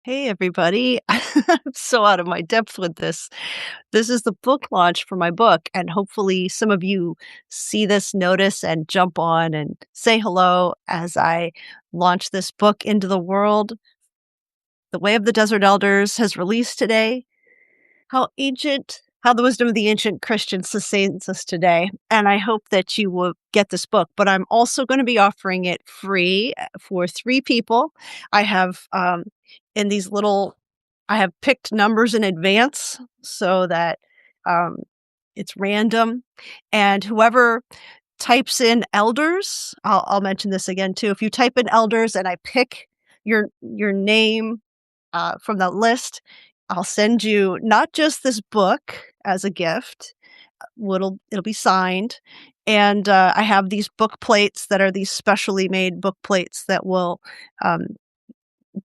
Hey, everybody. I'm so out of my depth with this. This is the book launch for my book, and hopefully, some of you see this, notice, and jump on and say hello as I launch this book into the world. The Way of the Desert Elders has released today. How the wisdom of the ancient Christians sustains us today. And I hope that you will get this book, but I'm also going to be offering it free for 3 people. I have, in these little, I have picked numbers in advance so that um, it's random. And whoever types in elders, I'll mention this again too. If you type in elders and I pick your name from that list, I'll send you not just this book as a gift. It'll be signed, and I have these book plates that are these specially made book plates that will um,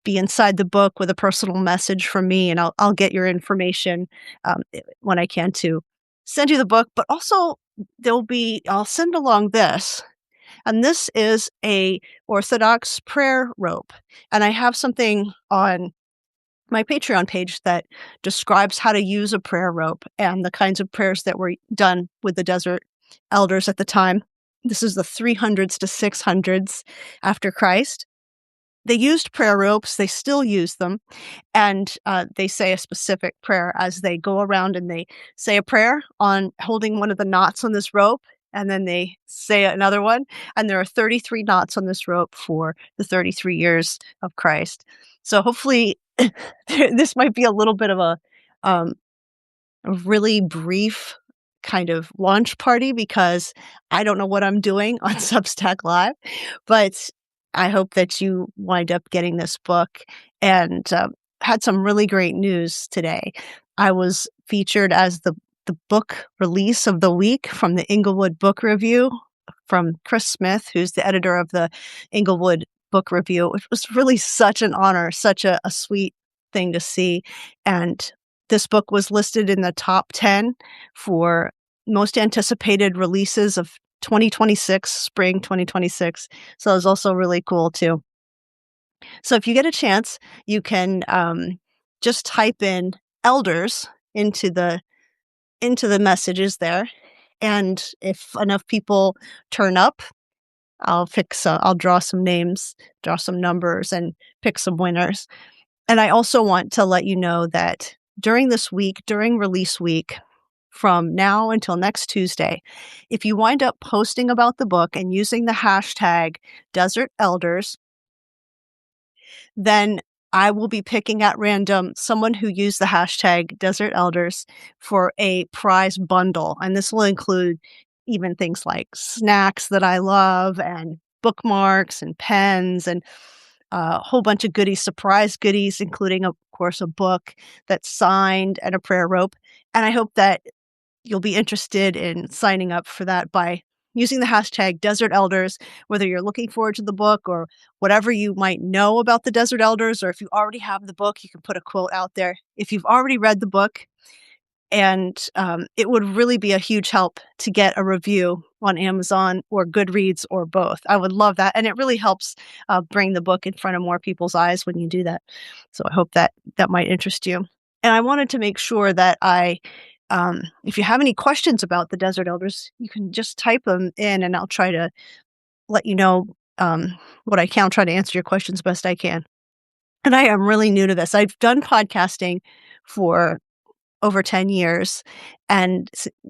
be inside the book with a personal message from me, and I'll get your information when I can to send you the book. But also, I'll send along this. And this is a Orthodox prayer rope. And I have something on my Patreon page that describes how to use a prayer rope and the kinds of prayers that were done with the desert elders at the time. This is the 300s to 600s after Christ. They used prayer ropes, they still use them, and they say a specific prayer as they go around, and they say a prayer on holding one of the knots on this rope, and then they say another one, and there are 33 knots on this rope for the 33 years of Christ. So hopefully this might be a little bit of um, a really brief kind of launch party because I don't know what I'm doing on Substack Live, but I hope that you wind up getting this book. And had some really great news today. I was featured as the book release of the week from the Inglewood Book Review from Chris Smith, who's the editor of the Inglewood Book Review. It was really such an honor, such a sweet thing to see. And this book was listed in the top 10 for most anticipated releases of 2026, spring 2026. So it was also really cool too. So if you get a chance, you can just type in elders into the messages there. And if enough people turn up, I'll draw some names, draw some numbers, and pick some winners. And I also want to let you know that during this week, during release week, from now until next Tuesday, if you wind up posting about the book and using the hashtag Desert Elders, then I will be picking at random someone who used the hashtag Desert Elders for a prize bundle. And this will include even things like snacks that I love and bookmarks and pens and a whole bunch of goodies, surprise goodies, including, of course, a book that's signed and a prayer rope. And I hope that you'll be interested in signing up for that by using the hashtag Desert Elders, whether you're looking forward to the book or whatever you might know about the Desert Elders, or if you already have the book, you can put a quote out there. If you've already read the book, and it would really be a huge help to get a review on Amazon or Goodreads or both. I would love that. And it really helps bring the book in front of more people's eyes when you do that. So I hope that might interest you. And I wanted to make sure that if you have any questions about the Desert Elders, you can just type them in and I'll try to let you know what I can. I'll try to answer your questions best I can. And I am really new to this. I've done podcasting for over 10 years and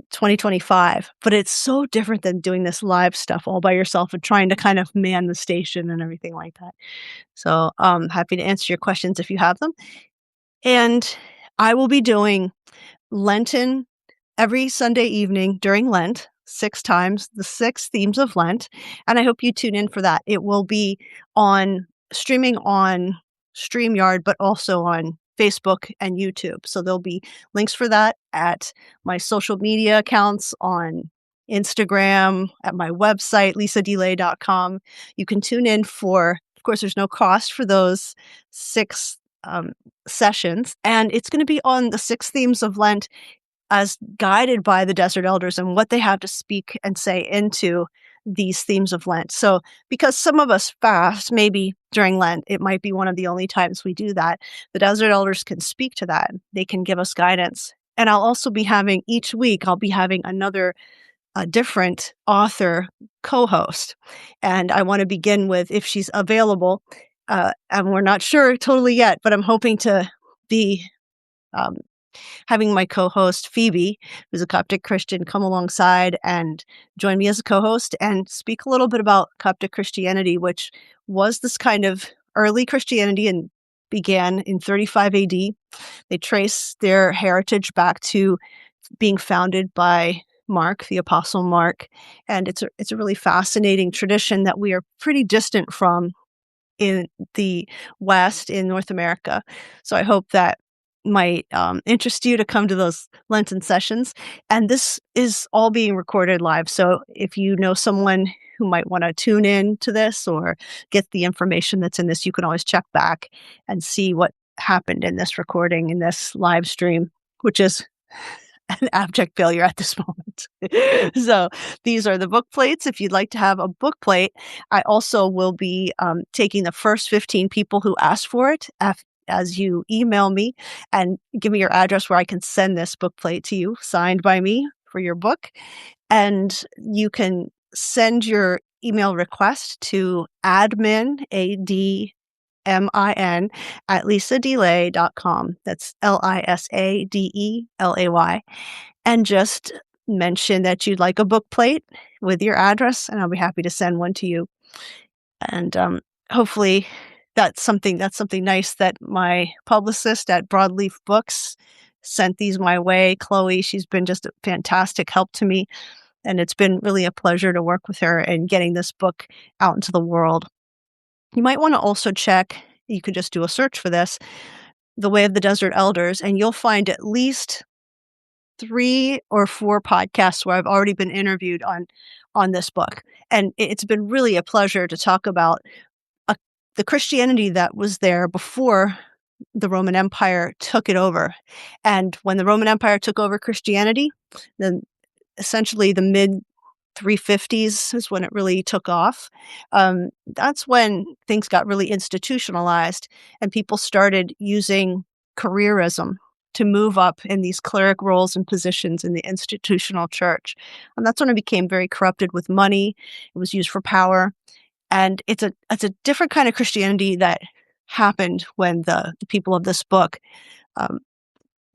2025, but it's so different than doing this live stuff all by yourself and trying to kind of man the station and everything like that. So I'm happy to answer your questions if you have them. And I will be doing Lenten every Sunday evening during Lent, 6 times, the 6 themes of Lent. And I hope you tune in for that. It will be streaming on StreamYard, but also on Facebook and YouTube. So there'll be links for that at my social media accounts on Instagram, at my website, lisadelay.com. You can tune in of course, there's no cost for those 6 sessions. And it's going to be on the 6 themes of Lent as guided by the Desert Elders and what they have to speak and say into these themes of Lent. So because some of us fast maybe during Lent. It might be one of the only times we do that. The Desert Elders can speak to that. They can give us guidance. And I'll also be having each week, I'll be having another a different author co-host. And I want to begin with, if she's available, and we're not sure totally yet, but I'm hoping to be um, having my co-host Phoebe, who's a Coptic Christian, come alongside and join me as a co-host and speak a little bit about Coptic Christianity, which was this kind of early Christianity and began in 35 AD. They trace their heritage back to being founded by Mark, the Apostle Mark, and it's a really fascinating tradition that we are pretty distant from in the West, in North America. So I hope that might interest you to come to those Lenten sessions. And this is all being recorded live. So if you know someone who might want to tune in to this or get the information that's in this, you can always check back and see what happened in this recording, in this live stream, which is an abject failure at this moment. So these are the book plates. If you'd like to have a book plate, I also will be taking the first 15 people who ask for it as you email me and give me your address where I can send this book plate to you, signed by me for your book. And you can send your email request to admin, ADMIN, at lisadelay.com. That's LISADELAY. And just mention that you'd like a book plate with your address, and I'll be happy to send one to you. And hopefully that's something nice that my publicist at Broadleaf Books sent these my way. Chloe, she's been just a fantastic help to me. And it's been really a pleasure to work with her and getting this book out into the world. You might want to also check, you could just do a search for this, The Way of the Desert Elders, and you'll find at least 3 or 4 podcasts where I've already been interviewed on this book. And it's been really a pleasure to talk about the Christianity that was there before the Roman Empire took it over. And when the Roman Empire took over Christianity, then essentially the mid 350s is when it really took off. That's when things got really institutionalized and people started using careerism to move up in these cleric roles and positions in the institutional church. And that's when it became very corrupted with money. It was used for power. And it's a different kind of Christianity that happened when the people of this book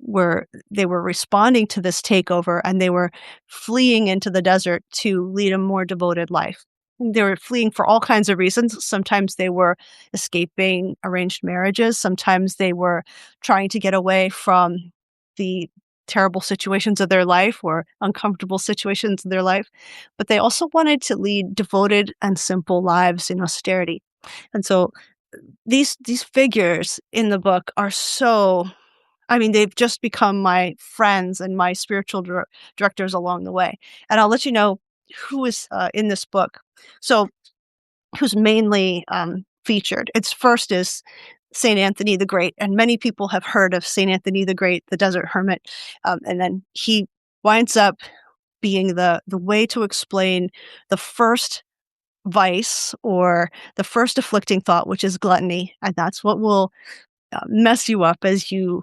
were responding to this takeover, and they were fleeing into the desert to lead a more devoted life. They were fleeing for all kinds of reasons. Sometimes they were escaping arranged marriages. Sometimes they were trying to get away from the terrible situations of their life or uncomfortable situations of their life. But they also wanted to lead devoted and simple lives in austerity. And so these figures in the book are so, I mean, they've just become my friends and my spiritual directors along the way. And I'll let you know who is in this book. So who's mainly featured. It's first is St. Anthony the Great, and many people have heard of St. Anthony the Great, the desert hermit. And then he winds up being the way to explain the first vice or the first afflicting thought, which is gluttony. And that's what will mess you up as you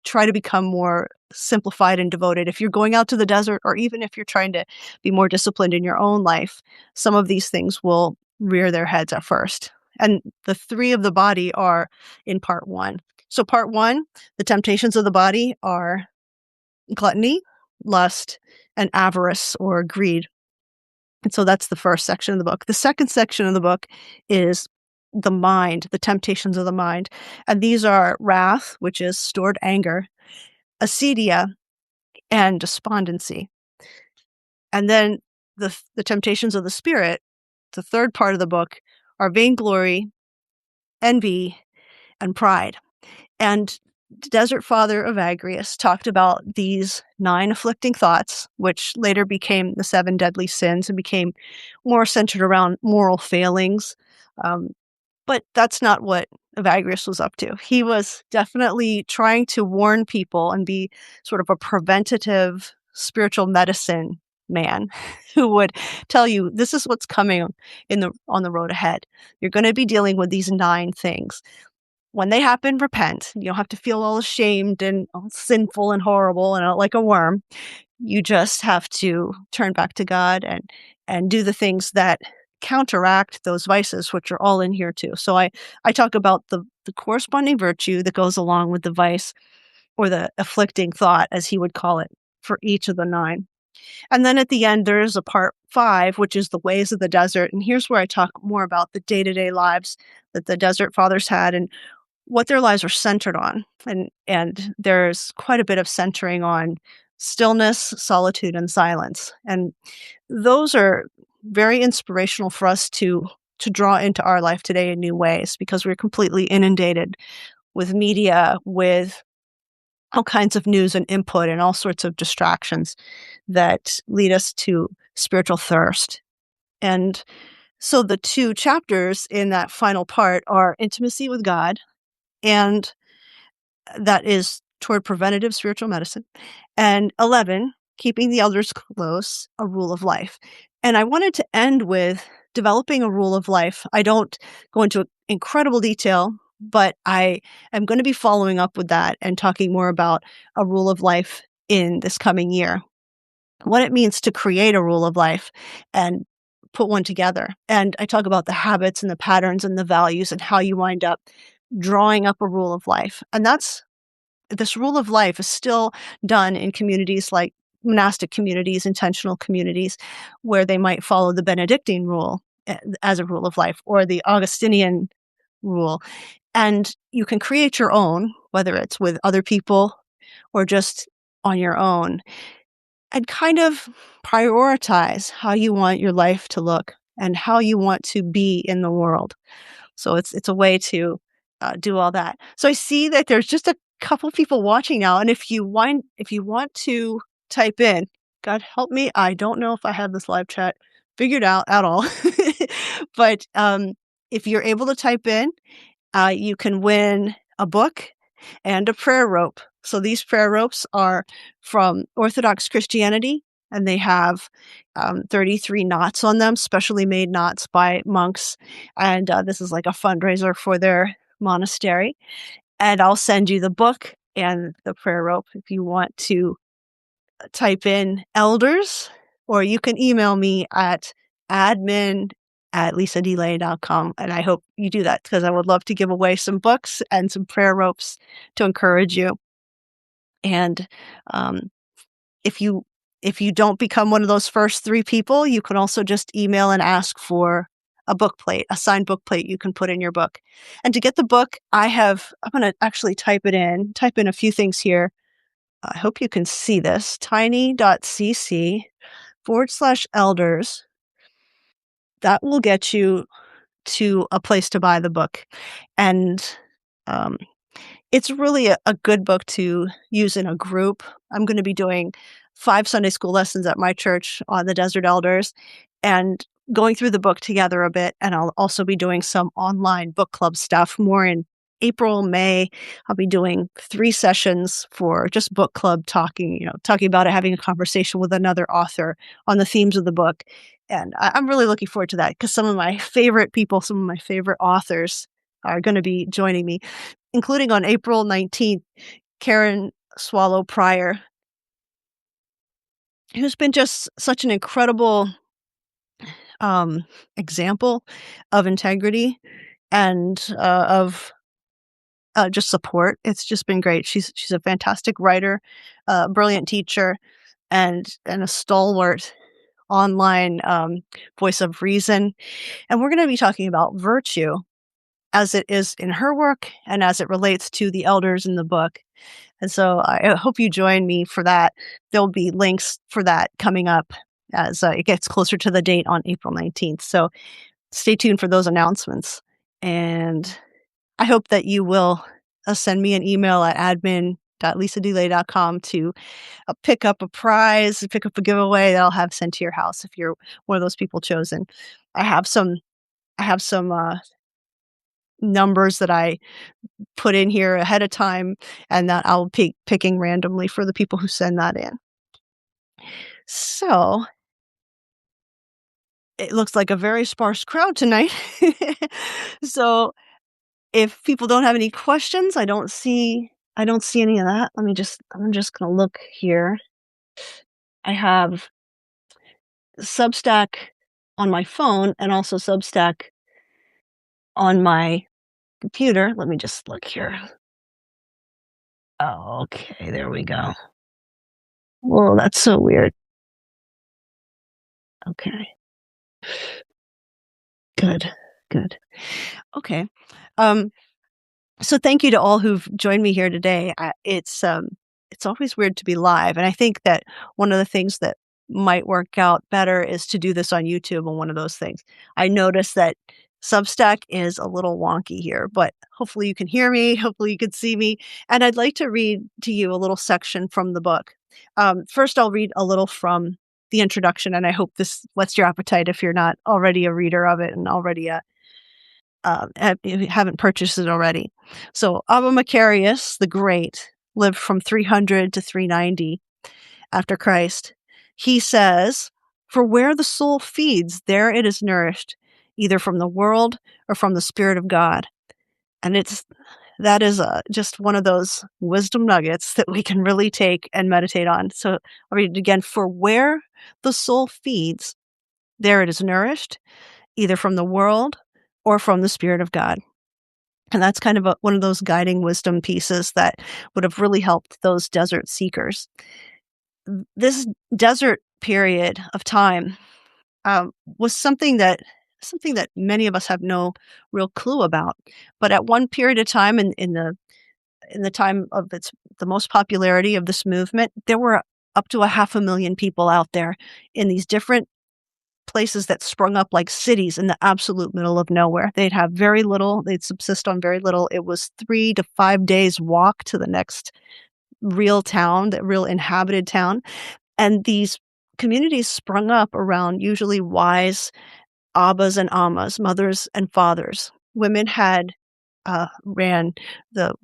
try to become more simplified and devoted. If you're going out to the desert, or even if you're trying to be more disciplined in your own life, some of these things will rear their heads at first. And the 3 of the body are in part 1. So part 1, the temptations of the body are gluttony, lust, and avarice or greed. And so that's the first section of the book. The second section of the book is the mind, the temptations of the mind. And these are wrath, which is stored anger, acedia, and despondency. And then the temptations of the spirit, the third part of the book, are vainglory, envy, and pride. And the Desert Father Evagrius talked about these 9 afflicting thoughts, which later became the 7 deadly sins and became more centered around moral failings. But that's not what Evagrius was up to. He was definitely trying to warn people and be sort of a preventative spiritual medicine man who would tell you, this is what's coming on the road ahead. You're going to be dealing with these 9 things. When they happen, repent. You don't have to feel all ashamed and all sinful and horrible and like a worm. You just have to turn back to God and do the things that counteract those vices, which are all in here too. So I talk about the corresponding virtue that goes along with the vice, or the afflicting thought, as he would call it, for each of the 9. And then at the end, there's a part 5, which is the ways of the desert. And here's where I talk more about the day-to-day lives that the desert fathers had and what their lives were centered on. And there's quite a bit of centering on stillness, solitude, and silence. And those are very inspirational for us to draw into our life today in new ways, because we're completely inundated with media, with all kinds of news and input and all sorts of distractions that lead us to spiritual thirst. And so the 2 chapters in that final part are intimacy with God, and that is toward preventative spiritual medicine, and 11, keeping the elders close, a rule of life. And I wanted to end with developing a rule of life. I don't go into incredible detail, but I am going to be following up with that and talking more about a rule of life in this coming year, what it means to create a rule of life and put one together. And I talk about the habits and the patterns and the values and how you wind up drawing up a rule of life. And this rule of life is still done in communities like monastic communities, intentional communities, where they might follow the Benedictine rule as a rule of life, or the Augustinian rule. And you can create your own, whether it's with other people or just on your own, and kind of prioritize how you want your life to look and how you want to be in the world. So it's a way to do all that. So I see that there's just a couple people watching now, and if you want to type in, God help me, I don't know if I have this live chat figured out at all, but if you're able to type in, you can win a book and a prayer rope. So these prayer ropes are from Orthodox Christianity, and they have 33 knots on them, specially made knots by monks. And this is like a fundraiser for their monastery. And I'll send you the book and the prayer rope if you want to type in elders, or you can email me at admin@lisadelay.com. And I hope you do that, because I would love to give away some books and some prayer ropes to encourage you. And if you don't become one of those first 3 people, you can also just email and ask for a book plate, a signed book plate you can put in your book. And to get the book, I'm going to actually type in a few things here. I hope you can see this, tiny.cc/elders. That will get you to a place to buy the book. And it's really a good book to use in a group. I'm going to be doing 5 Sunday school lessons at my church on the Desert Elders and going through the book together a bit. And I'll also be doing some online book club stuff more in April, May. I'll be doing 3 sessions for just book club talking about it, having a conversation with another author on the themes of the book. And I'm really looking forward to that, because some of my favorite people, some of my favorite authors are going to be joining me, including on April 19th, Karen Swallow Pryor, who's been just such an incredible example of integrity and of just support. It's just been great. She's a fantastic writer, brilliant teacher, and a stalwart online voice of reason. And we're going to be talking about virtue as it is in her work and as it relates to the elders in the book. And so I hope you join me for that. There'll be links for that coming up as it gets closer to the date on April 19th. So stay tuned for those announcements. And I hope that you will send me an email at admin.lisadelay.com to pick up a prize, pick up a giveaway that I'll have sent to your house if you're one of those people chosen. I have some numbers that I put in here ahead of time, and that I'll be picking randomly for the people who send that in. So, it looks like a very sparse crowd tonight. So, if people don't have any questions, I don't see any of that. I'm just gonna look here. I have Substack on my phone and also Substack on my computer. Let me just look here. Oh, okay, there we go. Whoa, that's so weird. Okay, good, good. Okay. Um, so thank you to all who've joined me here today. It's always weird to be live, and I think that one of the things that might work out better is to do this on YouTube on one of those things. I noticed that Substack is a little wonky here, but hopefully you can hear me, hopefully you can see me, and I'd like to read to you a little section from the book. First, I'll read a little from the introduction, and I hope this whets your appetite if you're not already a reader of it and already if you haven't purchased it already. So Abba Macarius the Great lived from 300 to 390 after Christ. He says, "For where the soul feeds, there it is nourished, either from the world or from the Spirit of God." And that is just one of those wisdom nuggets that we can really take and meditate on. So I'll read it again. For where the soul feeds, there it is nourished, either from the world or from the Spirit of God. And that's kind of one of those guiding wisdom pieces that would have really helped those desert seekers. This desert period of time was something that many of us have no real clue about. But at one period of time, in the time of the most popularity of this movement, there were up to 500,000 people out there in these different places that sprung up like cities in the absolute middle of nowhere. They'd have very little, they'd subsist on very little. It was 3 to 5 days walk to the next real town, the real inhabited town. And these communities sprung up around usually wise abbas and ammas, mothers and fathers. Women had ran the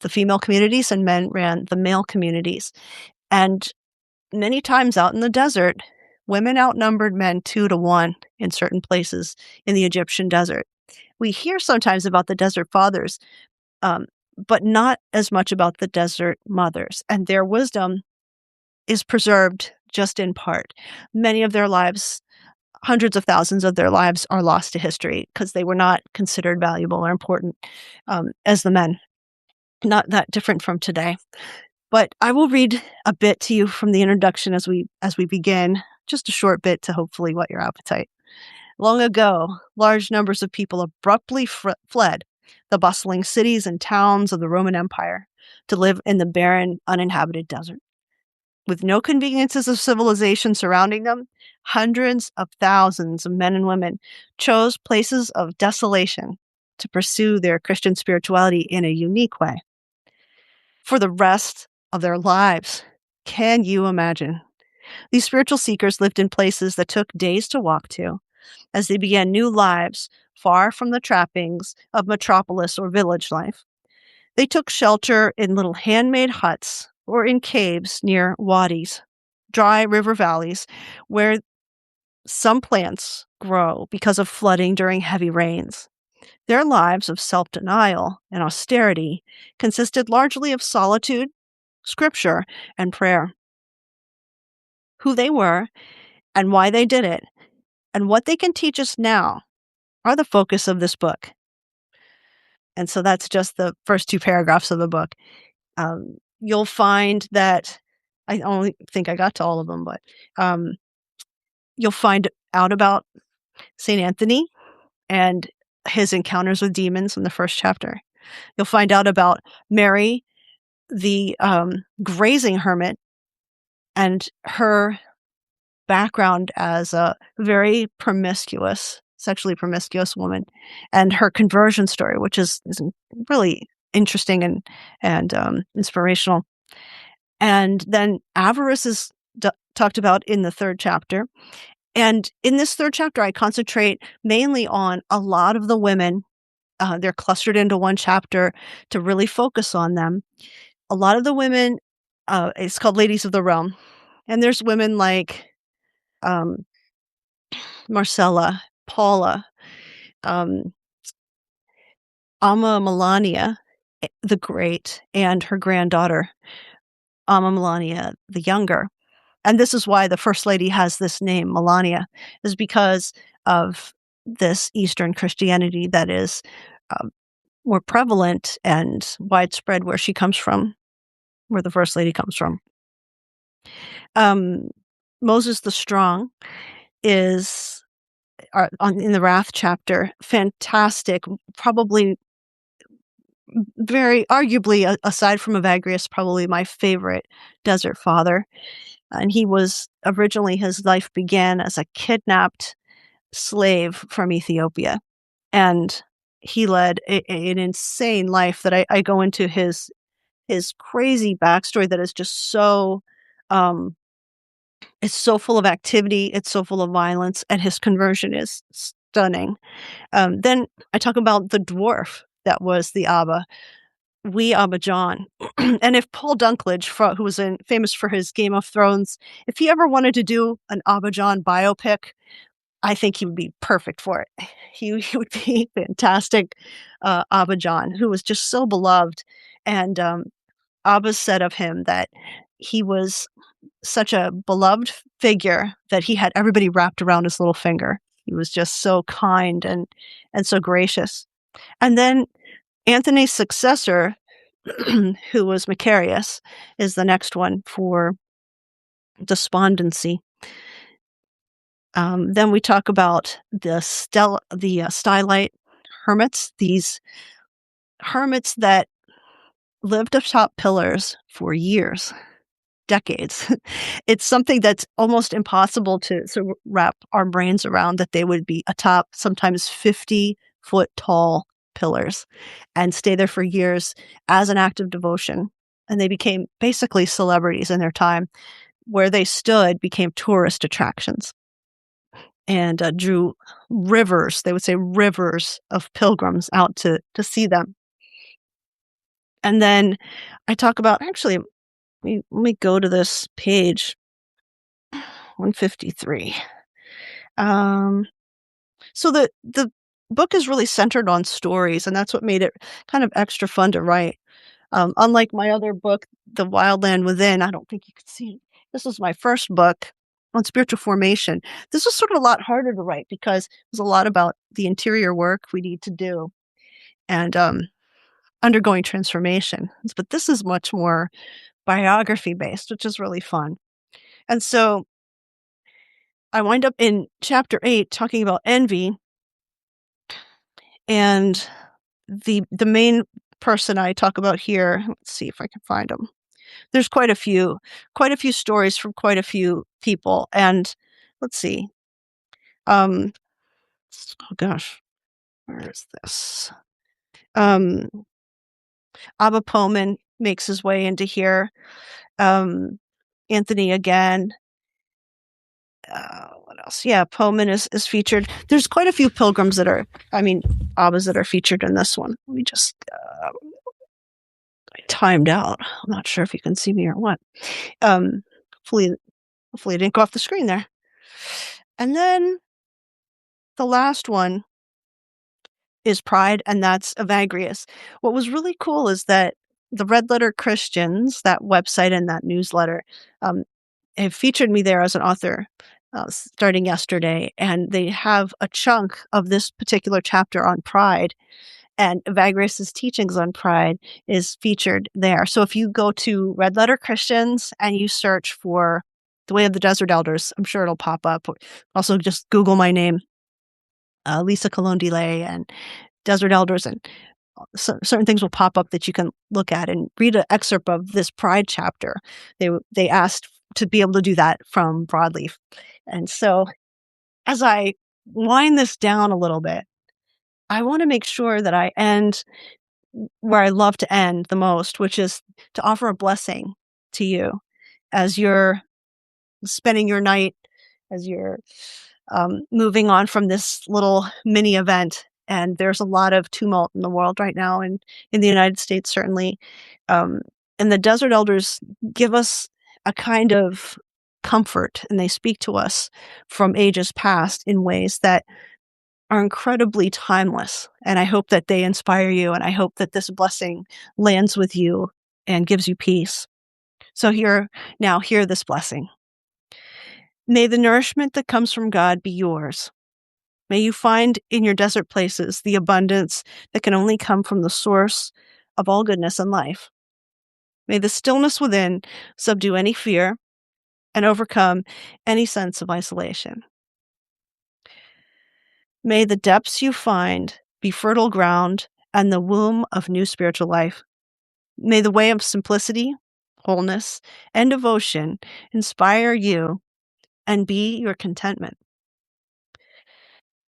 the female communities and men ran the male communities. And many times out in the desert, women outnumbered men 2 to 1 in certain places in the Egyptian desert. We hear sometimes about the desert fathers, um, but not as much about the desert mothers, and their wisdom is preserved just in part. Many of their lives, hundreds of thousands of their lives, are lost to history because they were not considered valuable or important as the men. Not that different from today. But I will read a bit to you from the introduction as we begin, just a short bit to hopefully whet your appetite. Long ago, large numbers of people abruptly fled the bustling cities and towns of the Roman Empire to live in the barren, uninhabited desert. With no conveniences of civilization surrounding them, hundreds of thousands of men and women chose places of desolation to pursue their Christian spirituality in a unique way for the rest of their lives. Can you imagine? These spiritual seekers lived in places that took days to walk to as they began new lives far from the trappings of metropolis or village life. They took shelter in little handmade huts or in caves near wadis, dry river valleys, where some plants grow because of flooding during heavy rains. Their lives of self-denial and austerity consisted largely of solitude, scripture, and prayer. Who they were and why they did it, and what they can teach us now are the focus of this book. And so that's just the first 2 paragraphs of the book. You'll find that I only think I got to all of them, but you'll find out about St. Anthony and his encounters with demons in the first chapter. You'll find out about Mary, the grazing hermit, and her background as a very sexually promiscuous woman, and her conversion story, which is really interesting and inspirational. And then avarice is talked about in the 3rd chapter. And in this 3rd chapter, I concentrate mainly on a lot of the women. They're clustered into one chapter to really focus on them. A lot of the women, it's called Ladies of the Realm. And there's women like um, Marcella, Paula, um, Amma Melania the Great, and her granddaughter, Amma Melania the Younger. And this is why the First Lady has this name, Melania, is because of this Eastern Christianity that is um, more prevalent and widespread where she comes from, where the First Lady comes from. Moses the Strong is in the Wrath chapter, fantastic, probably very arguably, aside from Evagrius, probably my favorite desert father. And he was originally, his life began as a kidnapped slave from Ethiopia. And he led an insane life that I go into his crazy backstory that is just so, it's so full of activity, it's so full of violence, and his conversion is stunning. Then I talk about the dwarf that was the Abba, wee Abba John. And if Paul Dunkledge, who was famous for his Game of Thrones, if he ever wanted to do an Abba John biopic, I think he would be perfect for it. He would be fantastic, Abba John, who was just so beloved. And Abba said of him that he was such a beloved figure that he had everybody wrapped around his little finger. He was just so kind and so gracious. And then Anthony's successor, who was Macarius, is the next one for despondency. Then we talk about the stylite hermits, these hermits that lived atop pillars for years, decades. It's something that's almost impossible to wrap our brains around, that they would be atop sometimes 50-foot tall pillars and stay there for years as an act of devotion. And they became basically celebrities in their time. Where they stood became tourist attractions and drew rivers, they would say rivers of pilgrims out to see them. And then I talk about, actually, let me go to this page 153. So the book is really centered on stories, and that's what made it kind of extra fun to write. Unlike my other book, The Wildland Within, I don't think you could see it. This was my first book on spiritual formation. This was sort of a lot harder to write because it was a lot about the interior work we need to do and undergoing transformation. But this is much more biography based, which is really fun. And so I wind up in chapter 8 talking about envy, and the main person I talk about here, let's see if I can find them. There's quite a few stories from quite a few people. And let's see. Oh gosh, where is this? Abba Poman makes his way into here. Anthony again. What else? Yeah, Poman is featured. There's quite a few pilgrims that are, Abbas that are featured in this one. Let me just, I timed out. I'm not sure if you can see me or what. Hopefully it didn't go off the screen there. And then the last one is Pride, and that's Evagrius. What was really cool is that the Red Letter Christians, that website and that newsletter, have featured me there as an author starting yesterday, and they have a chunk of this particular chapter on pride, and Evagrius's teachings on pride is featured there. So if you go to Red Letter Christians and you search for The Way of the Desert Elders, I'm sure it'll pop up. Also, just Google my name, Lisa Colón DeLay, and Desert Elders, and certain things will pop up that you can look at and read an excerpt of this pride chapter. They asked to be able to do that from Broadleaf. And so as I wind this down a little bit, I want to make sure that I end where I love to end the most, which is to offer a blessing to you as you're spending your night, as you're moving on from this little mini event. And there's a lot of tumult in the world right now, and in the United States, certainly. And the Desert Elders give us a kind of comfort and they speak to us from ages past in ways that are incredibly timeless. And I hope that they inspire you, and I hope that this blessing lands with you and gives you peace. So hear this blessing. May the nourishment that comes from God be yours. May you find in your desert places the abundance that can only come from the source of all goodness and life. May the stillness within subdue any fear and overcome any sense of isolation. May the depths you find be fertile ground and the womb of new spiritual life. May the way of simplicity, wholeness, and devotion inspire you and be your contentment.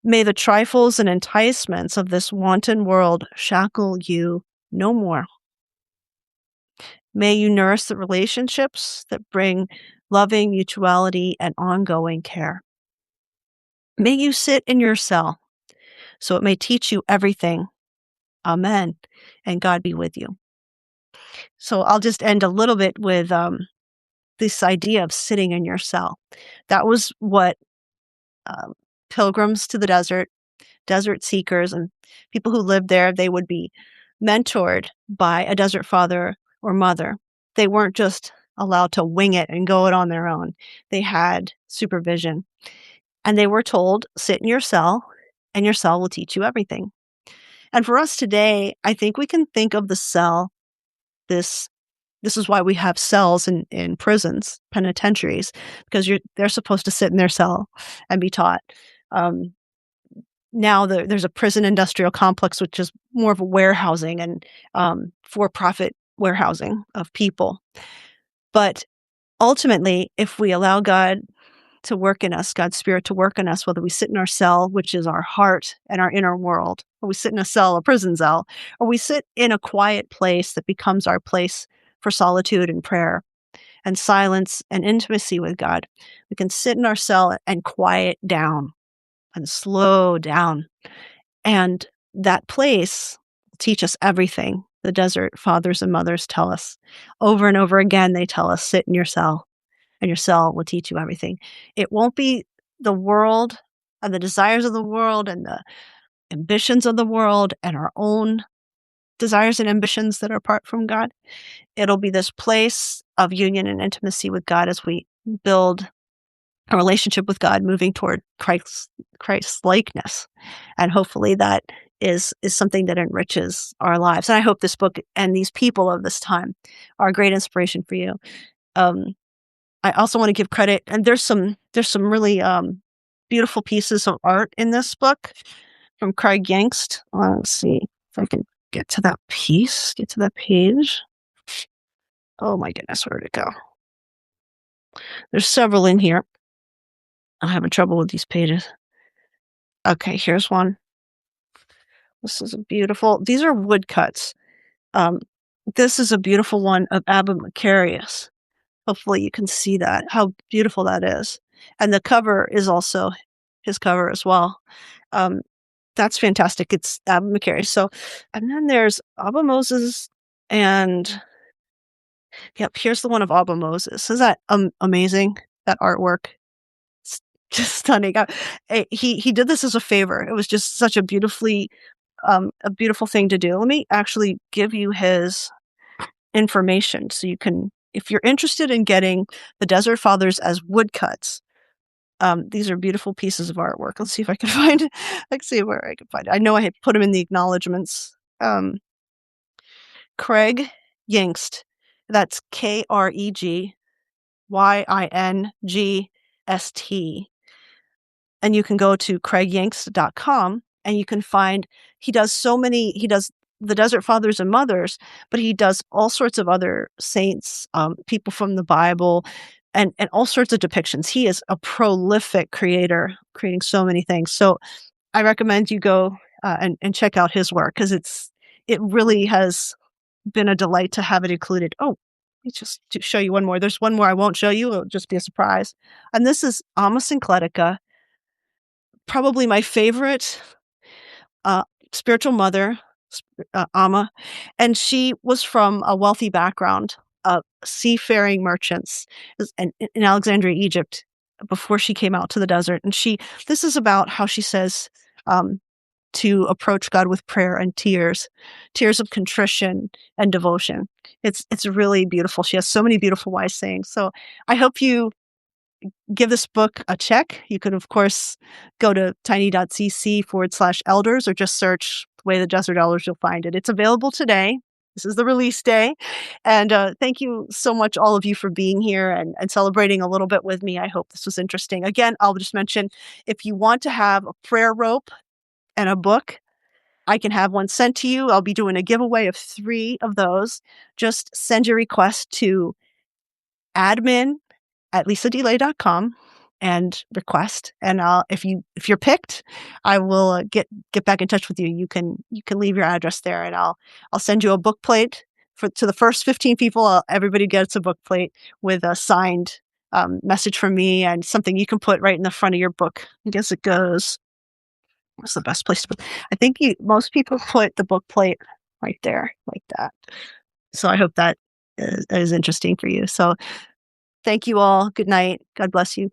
May the trifles and enticements of this wanton world shackle you no more. May you nourish the relationships that bring loving mutuality and ongoing care. May you sit in your cell so it may teach you everything. Amen. And God be with you. So I'll just end a little bit with this idea of sitting in your cell. That was what pilgrims to the desert seekers, and people who lived there, they would be mentored by a desert father or mother. They weren't just allowed to wing it and go it on their own. They had supervision. And they were told, sit in your cell, and your cell will teach you everything. And for us today, I think we can think of the cell, this is why we have cells in prisons, penitentiaries, because they're supposed to sit in their cell and be taught. Now there's a prison industrial complex, which is more of a warehousing and for-profit warehousing of people. But ultimately, if we allow God to work in us, God's Spirit to work in us, whether we sit in our cell, which is our heart and our inner world, or we sit in a cell, a prison cell, or we sit in a quiet place that becomes our place for solitude and prayer and silence and intimacy with God, we can sit in our cell and quiet down and slow down. And that place will teach us everything. The desert fathers and mothers tell us over and over again. They tell us, sit in your cell, and your cell will teach you everything. It won't be the world and the desires of the world and the ambitions of the world and our own desires and ambitions that are apart from God. It'll be this place of union and intimacy with God as we build a relationship with God, moving toward Christ's likeness. And hopefully that is something that enriches our lives. And I hope this book and these people of this time are a great inspiration for you. I also want to give credit, and there's some really beautiful pieces of art in this book from Craig Yangst. Let's see if I can get to that page. Oh my goodness, where did it go? There's several in here. I'm having trouble with these pages. Okay, here's one. This is these are woodcuts. This is a beautiful one of Abba Macarius. Hopefully you can see that, how beautiful that is. And the cover is also his cover as well. That's fantastic. It's Abba Macarius. So, and then there's Abba Moses, and yep, here's the one of Abba Moses. Is that amazing? That artwork. It's just stunning. He did this as a favor. It was just such a beautiful thing to do. Let me actually give you his information so you can, if you're interested in getting the Desert Fathers as woodcuts, these are beautiful pieces of artwork. Let's see if I can find it. Let's see where I can find it. I know I had put them in the acknowledgments. Craig Yingst. That's KregYingst. And you can go to craigyingst.com and you can find, he does the Desert Fathers and Mothers, but he does all sorts of other saints, people from the Bible, and all sorts of depictions. He is a prolific creator, creating so many things. So I recommend you go and check out his work, because it really has been a delight to have it included. Oh, let me just to show you one more. There's one more I won't show you. It'll just be a surprise. And this is Amma Syncletica, probably my favorite spiritual mother, Amma. And she was from a wealthy background. seafaring merchants in Alexandria, Egypt, before she came out to the desert. And this is about how she says, to approach God with prayer and tears of contrition and devotion. It's really beautiful. She has so many beautiful wise sayings. So I hope you give this book a check. You could, of course, go to tiny.cc/elders or just search The Way of the Desert Elders. You'll find it. It's available today. This is the release day. And thank you so much, all of you, for being here and celebrating a little bit with me. I hope this was interesting. Again, I'll just mention, if you want to have a prayer rope and a book, I can have one sent to you. I'll be doing a giveaway of 3 of those. Just send your request to admin@lisadelay.com and request. And if you're picked, I will get back in touch with you. You can leave your address there, and I'll send you a book plate to the first 15 people. Everybody gets a book plate with a signed message from me and something you can put right in the front of your book. I guess it goes. What's the best place to put? I think most people put the book plate right there, like that. So I hope that is interesting for you. So thank you all. Good night. God bless you.